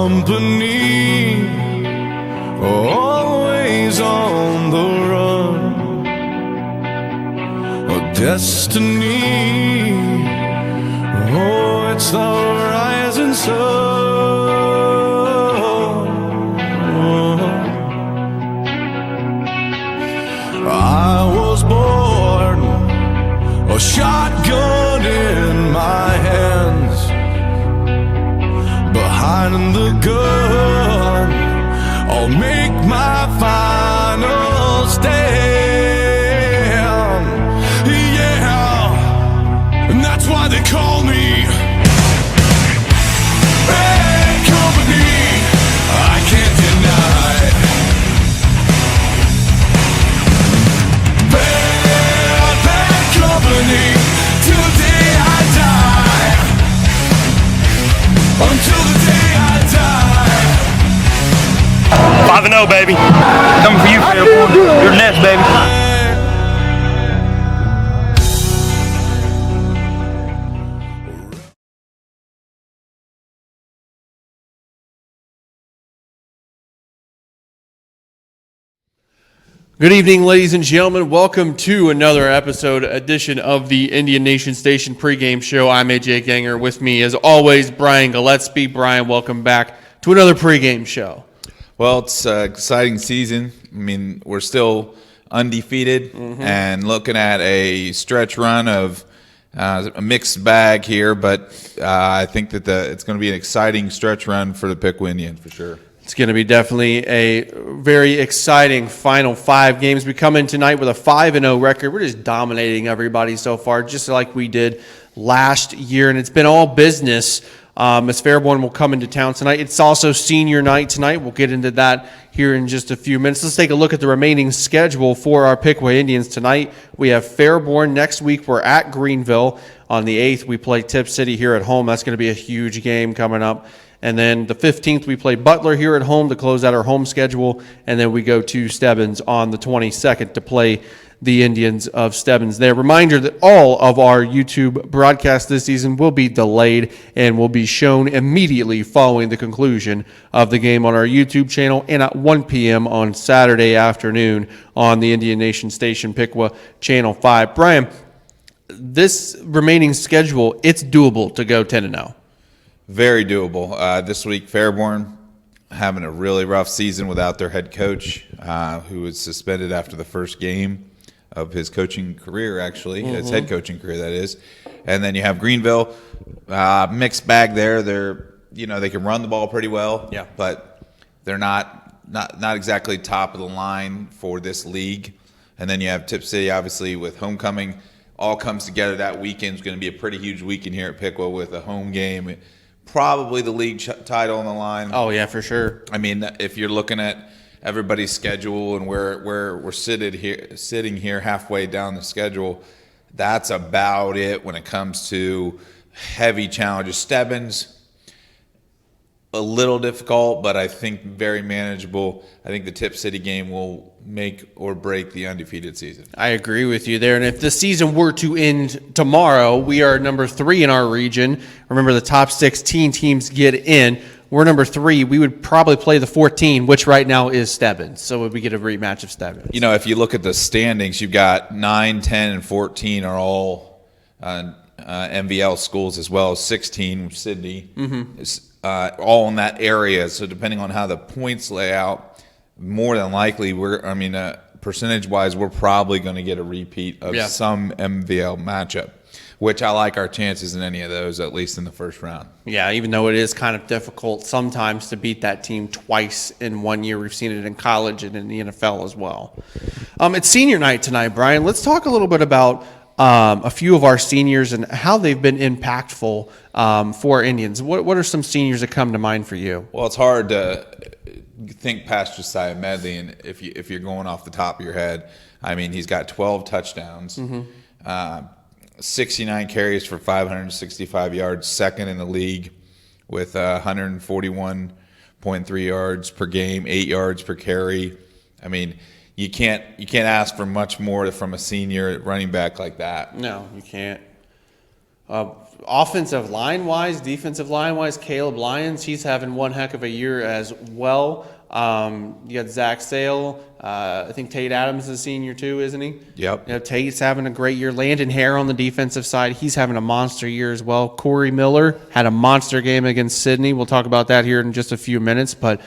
company, always on the run. A destiny, oh, it's the rising sun. I was born, a shotgun in my hands, behind the gun, I'll make my final stand. Yeah, and that's why they call me bad company. I can't deny bad company till the day I die. Until the day I die. 5-0, baby. Coming for you, Fairborn. You're next, baby. Good evening, ladies and gentlemen. Welcome to another edition of the Indian Nation Station pregame show. I'm AJ Ganger. With me, as always, Brian Gillespie. Brian, welcome back to another pregame show. Well, it's an exciting season. I mean, we're still undefeated and looking at a stretch run of a mixed bag here, but I think that it's going to be an exciting stretch run for the Piqua Indians for sure. It's going to be definitely a very exciting final 5 games. We come in tonight with a 5-0 record. We're just dominating everybody so far, just like we did last year, and it's been all business. As Fairborn will come into town tonight. It's also senior night tonight. We'll get into that here in just a few minutes. Let's take a look at the remaining schedule for our Piqua Indians tonight. We have Fairborn next week. We're at Greenville. On the 8th, we play Tip City here at home. That's going to be a huge game coming up. And then the 15th, we play Butler here at home to close out our home schedule. And then we go to Stebbins on the 22nd to play the Indians of Stebbins there. Reminder that all of our YouTube broadcasts this season will be delayed and will be shown immediately following the conclusion of the game on our YouTube channel and at 1 p.m. on Saturday afternoon on the Indian Nation Station Piqua Channel 5. Brian, this remaining schedule, it's doable to go 10-0. Very doable. This week, Fairborn having a really rough season without their head coach, who was suspended after the first game of his coaching career, actually, his head coaching career, that is. And then you have Greenville, mixed bag there. They can run the ball pretty well, but they're not exactly top of the line for this league. And then you have Tip City, obviously, with homecoming. All comes together that weekend. It's going to be a pretty huge weekend here at Piqua with a home game. Probably the league title on the line. Oh, yeah, for sure. I mean, if you're looking at everybody's schedule and where we're sitting here halfway down the schedule, that's about it when it comes to heavy challenges. Stebbins, a little difficult, but I think very manageable. I think the Tip City game will make or break the undefeated season. I agree with you there. And if the season were to end tomorrow, we are number 3 in our region. Remember, the top 16 teams get in. We're number 3. We would probably play the 14, which right now is Stebbins. So we get a rematch of Stebbins. You know, if you look at the standings, you've got 9, 10, and 14 are all MVL schools, as well as 16, Sydney, all in that area. So depending on how the points lay out, more than likely, percentage-wise, we're probably going to get a repeat of some MVL matchup, which I like our chances in any of those, at least in the first round. Yeah, even though it is kind of difficult sometimes to beat that team twice in 1 year. We've seen it in college and in the NFL as well. It's senior night tonight, Brian. Let's talk a little bit about a few of our seniors and how they've been impactful for Indians. What are some seniors that come to mind for you? Well, it's hard to think past Josiah Medley, and if you're going off the top of your head, I mean, he's got 12 touchdowns, 69 carries for 565 yards, second in the league with 141.3 yards per game, 8 yards per carry. I mean, you can't ask for much more from a senior running back like that. No, you can't. Offensive line-wise, defensive line-wise, Caleb Lyons, he's having one heck of a year as well. You got Zach Sale. I think Tate Adams is a senior too, isn't he? Yep. You know, Tate's having a great year. Landon Hare on the defensive side, he's having a monster year as well. Corey Miller had a monster game against Sydney. We'll talk about that here in just a few minutes, but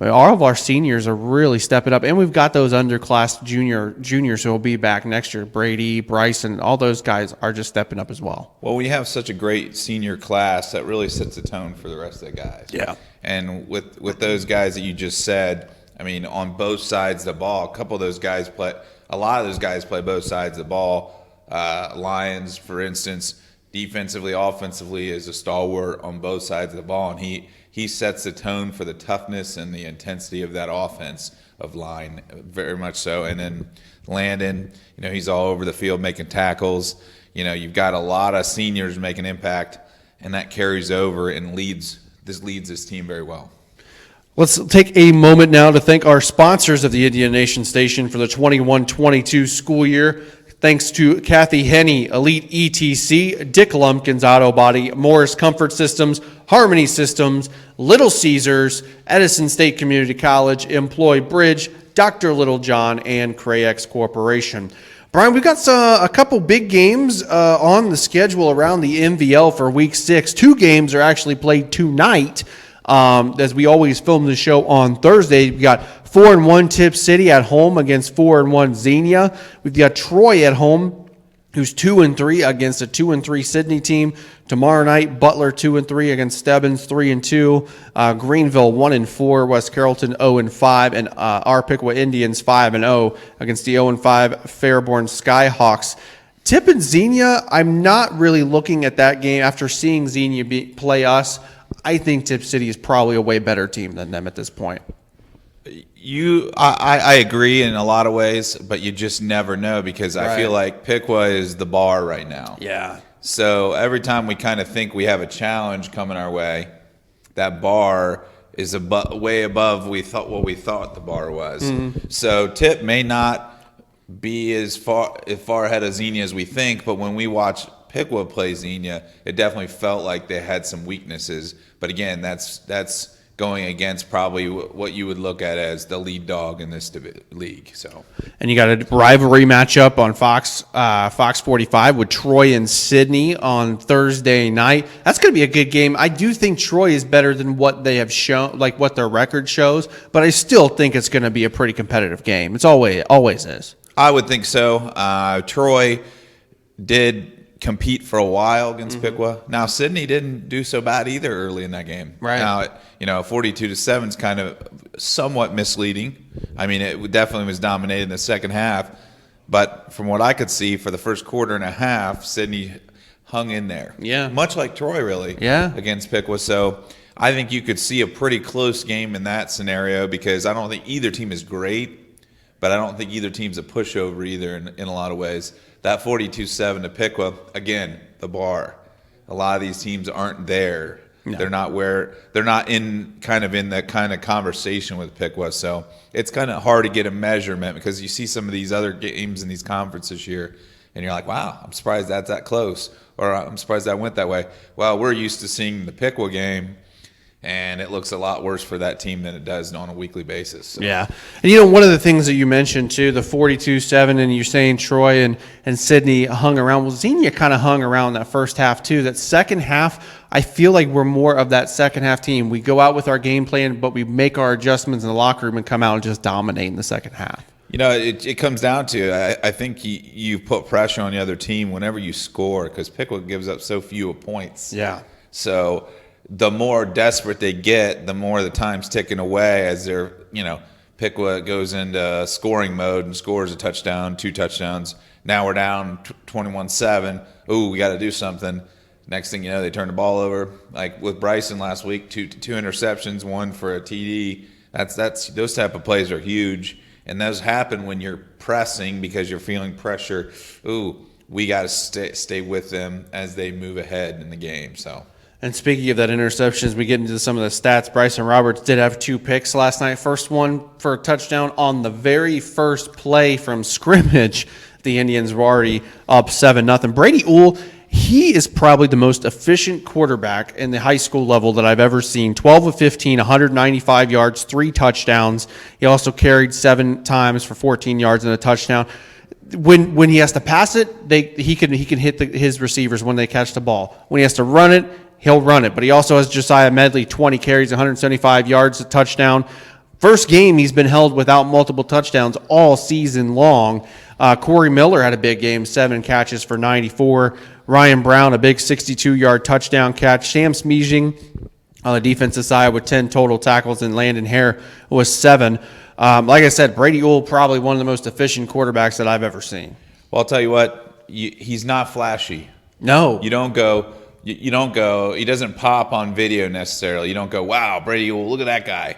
all of our seniors are really stepping up, and we've got those underclass juniors who will be back next year. Brady, Bryson, all those guys are just stepping up as well. Well, we have such a great senior class that really sets the tone for the rest of the guys. Yeah. And with those guys that you just said, I mean, on both sides of the ball, a lot of those guys play both sides of the ball. Lyons, for instance, defensively, offensively, is a stalwart on both sides of the ball, and he sets the tone for the toughness and the intensity of that offense of line, very much so. And then Landon, he's all over the field making tackles. You've got a lot of seniors making impact, and that carries over and leads this team very well. Let's take a moment now to thank our sponsors of the Indian Nation Station for the 21-22 school year. Thanks to Kathy Henney, Elite ETC, Dick Lumpkins Auto Body, Morris Comfort Systems, Harmony Systems, Little Caesars, Edison State Community College, Employ Bridge, Dr. Littlejohn, and Crayex Corporation. Brian, we've got a couple big games on the schedule around the MVL for Week 6. 2 games are actually played tonight. As we always film the show on Thursday, we got 4-1 Tip City at home against 4-1 Xenia. We've got Troy at home, who's 2-3 against a 2-3 Sydney team. Tomorrow night, Butler 2-3 against Stebbins 3-2. Greenville 1-4, West Carrollton 0-5, and our Piqua Indians 5-0 against the 0-5 Fairborn Skyhawks. Tip and Xenia, I'm not really looking at that game after seeing Xenia play us. I think Tip City is probably a way better team than them at this point. I agree in a lot of ways, but you just never know because I feel like Piqua is the bar right now. Yeah. So every time we kind of think we have a challenge coming our way, that bar is way above what we thought the bar was. Mm-hmm. So Tip may not be as far ahead of Xenia as we think, but when we watch Piqua play Xenia, it definitely felt like they had some weaknesses. But again, that's going against probably what you would look at as the lead dog in this league. So, and you got a rivalry matchup on Fox 45 with Troy and Sydney on Thursday night. That's going to be a good game. I do think Troy is better than what they have shown, like what their record shows, but I still think it's going to be a pretty competitive game. It's always is. I would think so. Troy did compete for a while against Piqua. Now Sydney didn't do so bad either early in that game. Right. Now, 42-7 is kind of somewhat misleading. I mean, it definitely was dominated in the second half, but from what I could see for the first quarter and a half, Sydney hung in there. Yeah. Much like Troy, really. Yeah. Against Piqua. So I think you could see a pretty close game in that scenario because I don't think either team is great, but I don't think either team's a pushover either in a lot of ways. That 42-7 to Piqua, again, the bar. A lot of these teams aren't there. No. They're not in that kind of conversation with Piqua. So it's kind of hard to get a measurement because you see some of these other games in these conferences this year, and you're like, wow, I'm surprised that's that close, or I'm surprised that went that way. Well, we're used to seeing the Piqua game, and it looks a lot worse for that team than it does on a weekly basis. So. Yeah. And, one of the things that you mentioned, too, the 42-7, and you're saying Troy and Sydney hung around. Well, Xenia kind of hung around that first half, too. That second half, I feel like we're more of that second half team. We go out with our game plan, but we make our adjustments in the locker room and come out and just dominate in the second half. It comes down to, I think you put pressure on the other team whenever you score because Piqua gives up so few points. Yeah. So the more desperate they get, the more the time's ticking away as they're, Piqua goes into scoring mode and scores a touchdown, 2 touchdowns. Now we're down 21-7. Ooh, we got to do something. Next thing you know, they turn the ball over. Like with Bryson last week, two interceptions, 1 for a TD. That's those type of plays are huge, and those happen when you're pressing because you're feeling pressure. Ooh, we got to stay with them as they move ahead in the game. So. And speaking of that interception, as we get into some of the stats, Bryson Roberts did have 2 picks last night. First one for a touchdown on the very first play from scrimmage. The Indians were already up 7-0. Brady Uhl, He is probably the most efficient quarterback in the high school level that I've ever seen. 12 of 15, 195 yards, 3 touchdowns. He also carried 7 times for 14 yards and a touchdown. When he has to pass it, he can hit his receivers when they catch the ball. When he has to run it, he'll run it. But he also has Josiah Medley, 20 carries, 175 yards, a touchdown. First game, he's been held without multiple touchdowns all season long. Corey Miller had a big game, 7 catches for 94. Ryan Brown, a big 62-yard touchdown catch. Sam Smeezing on the defensive side with 10 total tackles, and Landon Hare was 7. Like I said, Brady Ule, probably one of the most efficient quarterbacks that I've ever seen. Well, I'll tell you what, he's not flashy. No. You don't go, he doesn't pop on video necessarily. You don't go, wow, Brady Ule, look at that guy.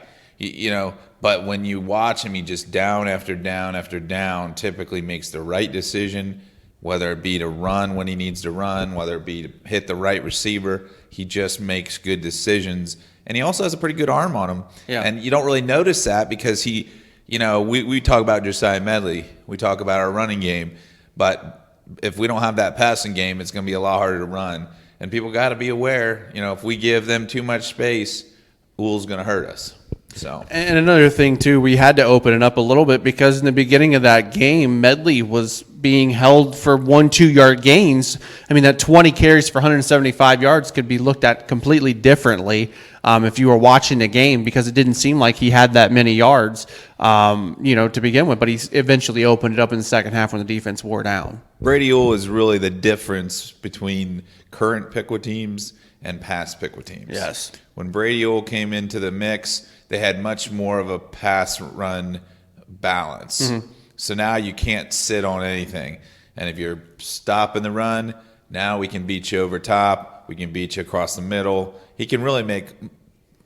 But when you watch him, he just down after down after down typically makes the right decision, whether it be to run when he needs to run, whether it be to hit the right receiver. He just makes good decisions. And he also has a pretty good arm on him. Yeah. And you don't really notice that because we talk about Josiah Medley. We talk about our running game. But if we don't have that passing game, it's going to be a lot harder to run. And people got to be aware, if we give them too much space, Ule's going to hurt us. So. And another thing, too, we had to open it up a little bit because in the beginning of that game, Medley was being held for 1-2 yard gains. I mean, that 20 carries for 175 yards could be looked at completely differently if you were watching the game because it didn't seem like he had that many yards, to begin with. But he eventually opened it up in the second half when the defense wore down. Brady Ule is really the difference between current Piqua teams and past Piqua teams. Yes. When Brady Ule came into the mix, they had much more of a pass-run balance. Mm-hmm. So now you can't sit on anything. And if you're stopping the run, now we can beat you over top. We can beat you across the middle. He can really make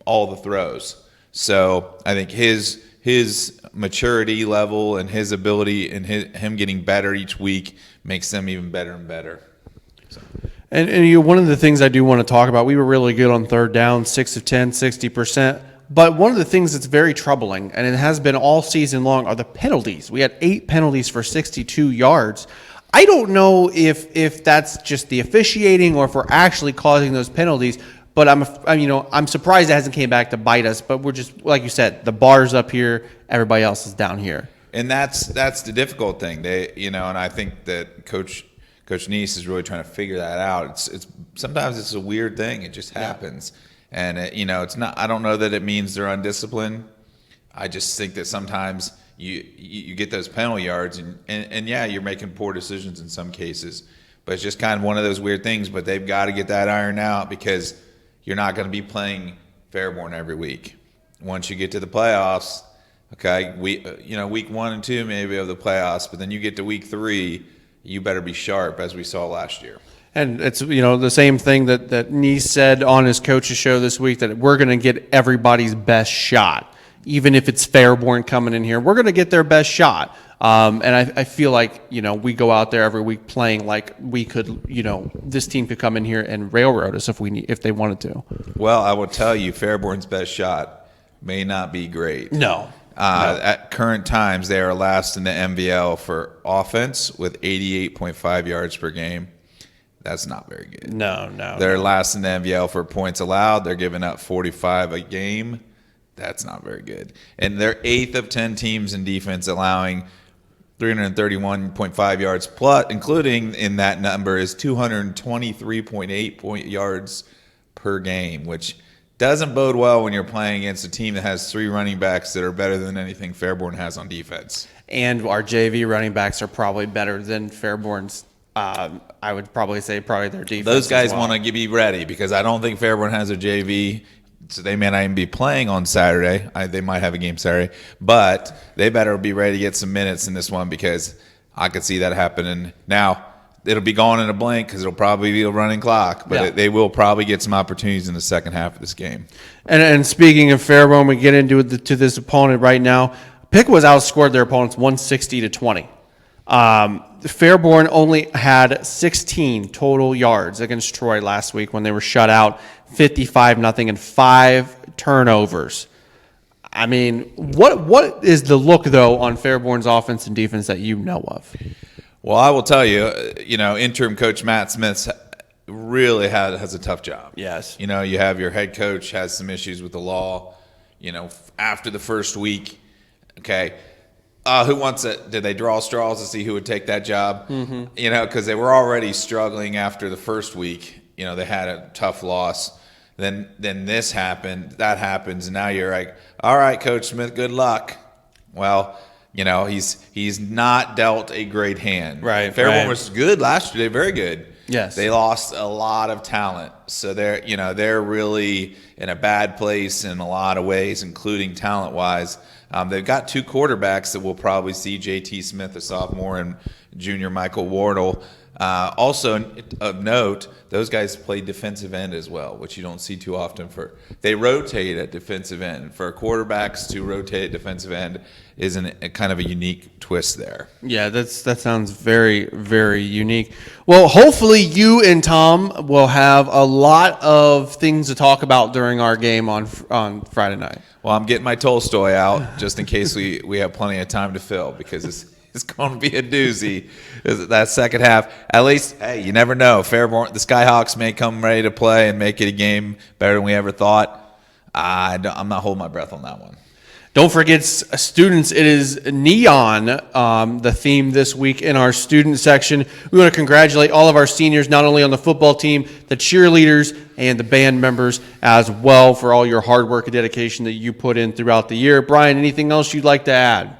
all the throws. So I think his maturity level and his ability and him getting better each week makes them even better and better. So. And one of the things I do want to talk about, we were really good on third down, 6 of 10, 60%. But one of the things that's very troubling, and it has been all season long, are the penalties. We had 8 penalties for 62 yards. I don't know if that's just the officiating or if we're actually causing those penalties. But I'm surprised it hasn't came back to bite us. But we're just, like you said, the bar's up here, everybody else is down here. And that's the difficult thing. And I think that Coach Neese is really trying to figure that out. It's sometimes it's a weird thing. It just happens. Yeah. And, it's not – I don't know that it means they're undisciplined. I just think that sometimes you get those penalty yards, and yeah, you're making poor decisions in some cases. But it's just kind of one of those weird things. But they've got to get that ironed out because you're not going to be playing Fairborn every week. Once you get to the playoffs, okay, week 1 and 2 maybe of the playoffs, but then you get to week 3, you better be sharp, as we saw last year. And it's, the same thing that Neese said on his coach's show this week, that we're going to get everybody's best shot. Even if it's Fairborn coming in here, we're going to get their best shot. And I feel like, we go out there every week playing like we could, this team could come in here and railroad us if they wanted to. Well, I will tell you, Fairborn's best shot may not be great. No. At current times, they are last in the MVL for offense with 88.5 yards per game. That's not very good. No. They're last in the MVL for points allowed. They're giving up 45 a game. That's not very good. And they're 8th of 10 teams in defense, allowing 331.5 yards plus, including in that number is 223.8 yards per game, which doesn't bode well when you're playing against a team that has 3 running backs that are better than anything Fairborn has on defense. And our JV running backs are probably better than Fairborn's. I would probably say their defense. Those guys want to be ready because I don't think Fairborn has a JV, so they may not even be playing on Saturday. They might have a game Saturday, but they better be ready to get some minutes in this one because I could see that happening. Now, it'll be gone in a blink because it'll probably be a running clock, but they will probably get some opportunities in the second half of this game. And speaking of Fairborn, we get into to this opponent right now. Piqua's outscored their opponents 160-20. Fairborn only had 16 total yards against Troy last week when they were shut out 55-0 and 5 turnovers. I mean, what is the look, though, on Fairborn's offense and defense that you know of? Well, I will tell you, interim coach Matt Smith really has a tough job. Yes. You know, you have your head coach has some issues with the law. You know, after the first week, okay, who wants it? Did they draw straws to see who would take that job? Mm-hmm. You know, because they were already struggling after the first week. You know, they had a tough loss. Then this happened. That happens, and now you're like, all right, Coach Smith, good luck. Well, you know, he's not dealt a great hand. Right. Fairborn was good last year. They're very good. Yes. They lost a lot of talent. So they're really in a bad place in a lot of ways, including talent-wise. They've got 2 quarterbacks that we'll probably see, J.T. Smith, a sophomore, and junior Michael Wardle. Also of note, those guys play defensive end as well, which you don't see too often. They rotate at defensive end. For quarterbacks to rotate at defensive end is a kind of a unique twist there. Yeah, that sounds very, very unique. Well, hopefully you and Tom will have a lot of things to talk about during our game on Friday night. Well, I'm getting my Tolstoy out just in case we have plenty of time to fill, because it's going to be a doozy. That second half, at least, hey, you never know. Fairborn, the Skyhawks may come ready to play and make it a game better than we ever thought. I'm not holding my breath on that one. Don't forget, students, it is neon, the theme this week in our student section. We want to congratulate all of our seniors, not only on the football team, the cheerleaders, and the band members as well, for all your hard work and dedication that you put in throughout the year. Brian, anything else you'd like to add?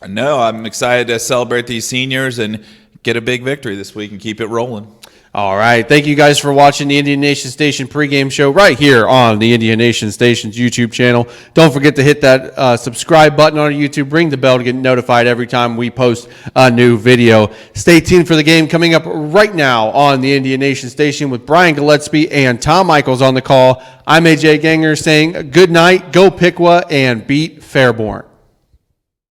No, I'm excited to celebrate these seniors and get a big victory this week and keep it rolling. All right. Thank you guys for watching the Indian Nation Station pregame show right here on the Indian Nation Station's YouTube channel. Don't forget to hit that subscribe button on YouTube. Ring the bell to get notified every time we post a new video. Stay tuned for the game coming up right now on the Indian Nation Station with Brian Gillespie and Tom Michaels on the call. I'm AJ Ganger saying good night, go Piqua, and beat Fairborn.